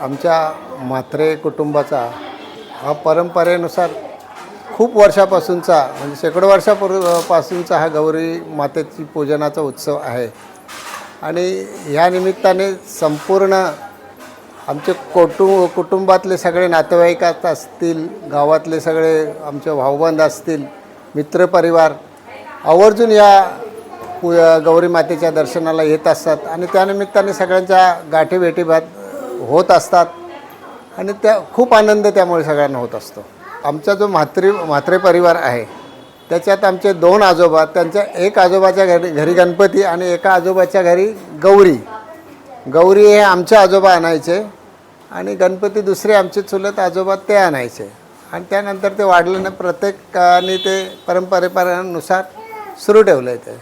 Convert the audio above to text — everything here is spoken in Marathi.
आमच्या म्हात्रे कुटुंबाचा हा परंपरेनुसार खूप वर्षापासूनचा म्हणजे शेकडो वर्षापासूनचा हा गौरी मातेची पूजनाचा उत्सव आहे आणि ह्या निमित्ताने संपूर्ण आमचे कुटुंबातले सगळे नातेवाईक असतील, गावातले सगळे आमचे भाऊबंद असतील, मित्रपरिवार आवर्जून या गौरी मातेच्या दर्शनाला येत असतात आणि त्यानिमित्ताने सगळ्यांच्या गाठीभेटीभात होत असतात आणि त्या खूप आनंद त्यामुळे सगळ्यांना होत असतो। आमचा जो म्हात्रे परिवार आहे त्याच्यात आमचे 2 आजोबा, त्यांच्या एक आजोबाच्या घरी गणपती आणि एका आजोबाच्या घरी गौरी हे आमचे आजोबा आणायचे आणि गणपती दुसरे आमचे चुलत आजोबा ते आणायचे आणि त्यानंतर ते वाढल्याने प्रत्येकाने ते परंपरेनुसार सुरू ठेवलं आहे ते।